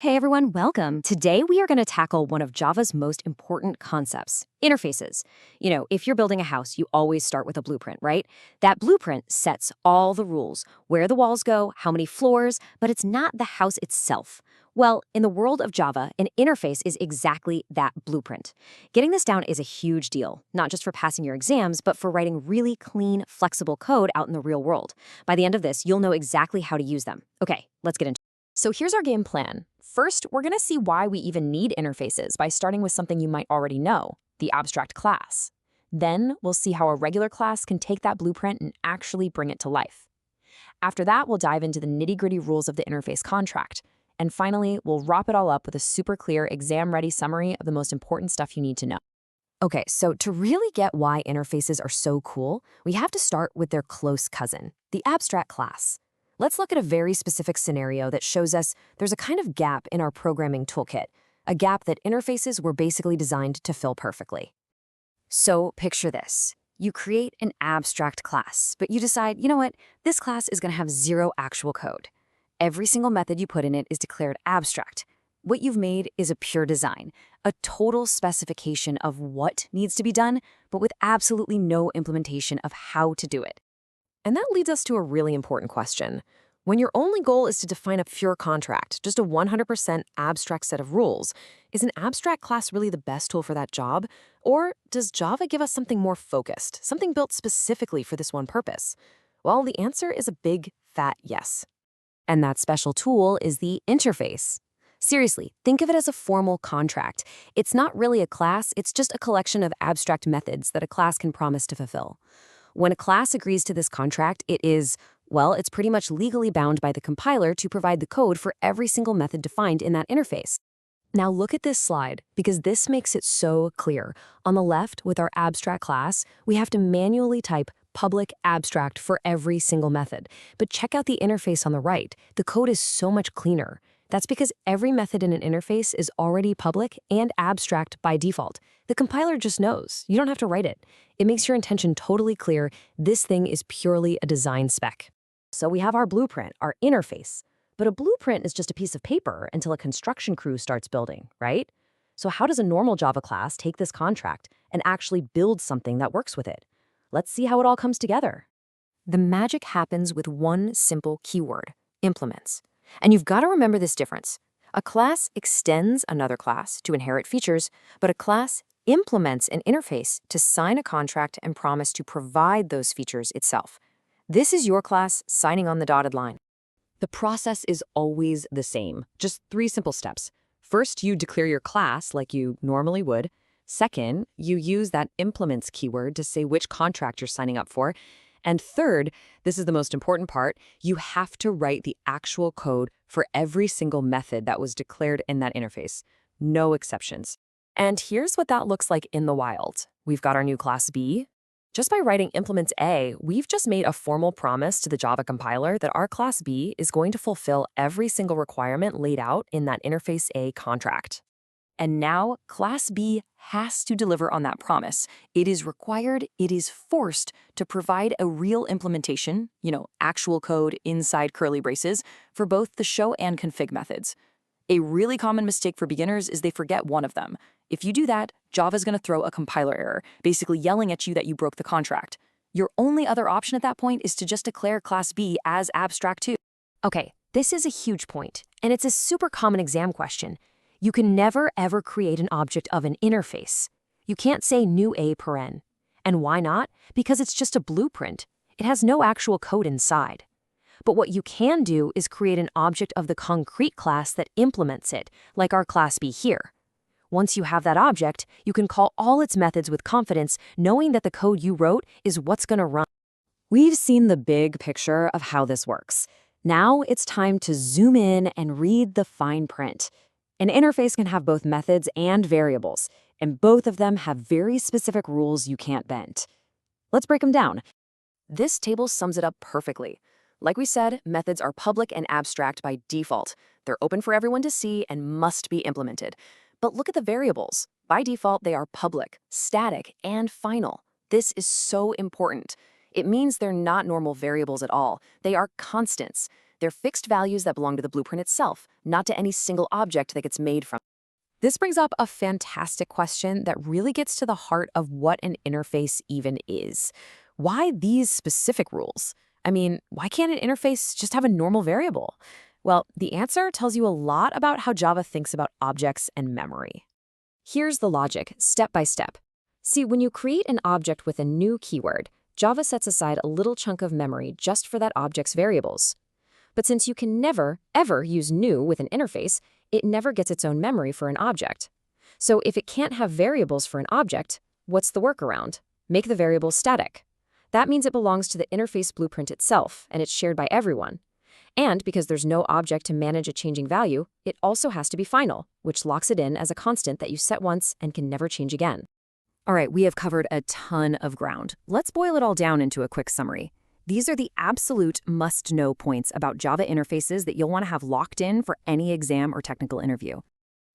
Hey everyone, welcome. Today we are going to tackle one of Java's most important concepts, interfaces. If you're building a house, you always start with a blueprint, right? That blueprint sets all the rules, where the walls go, how many floors, but it's not the house itself. Well, in the world of Java, an interface is exactly that blueprint. Getting this down is a huge deal, not just for passing your exams, but for writing really clean, flexible code out in the real world. By the end of this, you'll know exactly how to use them. Okay, let's get into it. So here's our game plan. First, we're going to see why we even need interfaces by starting with something you might already know, the abstract class. Then, we'll see how a regular class can take that blueprint and actually bring it to life. After that, we'll dive into the nitty-gritty rules of the interface contract. And finally, we'll wrap it all up with a super clear, exam-ready summary of the most important stuff you need to know. Okay, so to really get why interfaces are so cool, we have to start with their close cousin, the abstract class. Let's look at a very specific scenario that shows us there's a kind of gap in our programming toolkit, a gap that interfaces were basically designed to fill perfectly. So picture this. You create an abstract class, but you decide, you know what, this class is going to have zero actual code. Every single method you put in it is declared abstract. What you've made is a pure design, a total specification of what needs to be done, but with absolutely no implementation of how to do it. And that leads us to a really important question. When your only goal is to define a pure contract, just a 100% abstract set of rules, is an abstract class really the best tool for that job? Or does Java give us something more focused, something built specifically for this one purpose? Well, the answer is a big, fat yes. And that special tool is the interface. Seriously, think of it as a formal contract. It's not really a class, it's just a collection of abstract methods that a class can promise to fulfill. When a class agrees to this contract, it's pretty much legally bound by the compiler to provide the code for every single method defined in that interface. Now look at this slide, because this makes it so clear. On the left, with our abstract class, we have to manually type public abstract for every single method. But check out the interface on the right. The code is so much cleaner. That's because every method in an interface is already public and abstract by default. The compiler just knows. You don't have to write it. It makes your intention totally clear. This thing is purely a design spec. So we have our blueprint, our interface. But a blueprint is just a piece of paper until a construction crew starts building, right? So how does a normal Java class take this contract and actually build something that works with it? Let's see how it all comes together. The magic happens with one simple keyword, implements. And you've got to remember this difference. A class extends another class to inherit features, but a class implements an interface to sign a contract and promise to provide those features itself. This is your class signing on the dotted line. The process is always the same, just 3 simple steps. First, you declare your class like you normally would. Second, you use that implements keyword to say which contract you're signing up for. And third, this is the most important part, you have to write the actual code for every single method that was declared in that interface. No exceptions. And here's what that looks like in the wild. We've got our new class B. Just by writing implements A, we've just made a formal promise to the Java compiler that our class B is going to fulfill every single requirement laid out in that interface A contract. And now, Class B has to deliver on that promise. It is required, it is forced to provide a real implementation, actual code inside curly braces, for both the show and config methods. A really common mistake for beginners is they forget one of them. If you do that, Java's going to throw a compiler error, basically yelling at you that you broke the contract. Your only other option at that point is to just declare Class B as abstract too. Okay, this is a huge point, and it's a super common exam question. You can never, ever create an object of an interface. You can't say new A paren. And why not? Because it's just a blueprint. It has no actual code inside. But what you can do is create an object of the concrete class that implements it, like our class B here. Once you have that object, you can call all its methods with confidence, knowing that the code you wrote is what's going to run. We've seen the big picture of how this works. Now it's time to zoom in and read the fine print. An interface can have both methods and variables, and both of them have very specific rules you can't bend. Let's break them down. This table sums it up perfectly. Like we said, methods are public and abstract by default. They're open for everyone to see and must be implemented. But look at the variables. By default, they are public, static, and final. This is so important. It means they're not normal variables at all. They are constants. They're fixed values that belong to the blueprint itself, not to any single object that gets made from. This brings up a fantastic question that really gets to the heart of what an interface even is. Why these specific rules? I mean, why can't an interface just have a normal variable? Well, the answer tells you a lot about how Java thinks about objects and memory. Here's the logic, step by step. See, when you create an object with a new keyword, Java sets aside a little chunk of memory just for that object's variables. But since you can never, ever use new with an interface, it never gets its own memory for an object. So if it can't have variables for an object, what's the workaround? Make the variable static. That means it belongs to the interface blueprint itself, and it's shared by everyone. And because there's no object to manage a changing value, it also has to be final, which locks it in as a constant that you set once and can never change again. All right, we have covered a ton of ground. Let's boil it all down into a quick summary. These are the absolute must-know points about Java interfaces that you'll want to have locked in for any exam or technical interview.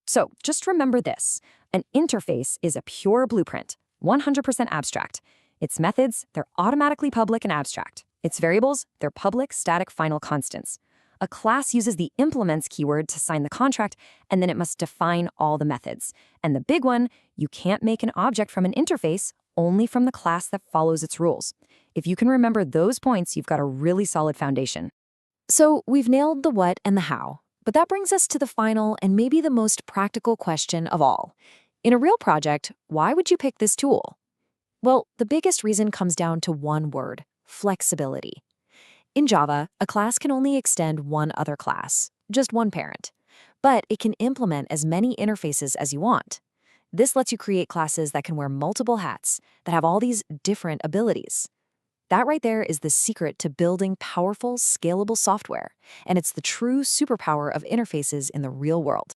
So just remember this. An interface is a pure blueprint, 100% abstract. Its methods, they're automatically public and abstract. Its variables, they're public, static, final constants. A class uses the implements keyword to sign the contract, and then it must define all the methods. And the big one, you can't make an object from an interface, only from the class that follows its rules. If you can remember those points, you've got a really solid foundation. So we've nailed the what and the how, but that brings us to the final and maybe the most practical question of all. In a real project, why would you pick this tool? Well, the biggest reason comes down to one word: flexibility. In Java, a class can only extend one other class, just one parent, but it can implement as many interfaces as you want. This lets you create classes that can wear multiple hats, that have all these different abilities. That right there is the secret to building powerful, scalable software, and it's the true superpower of interfaces in the real world.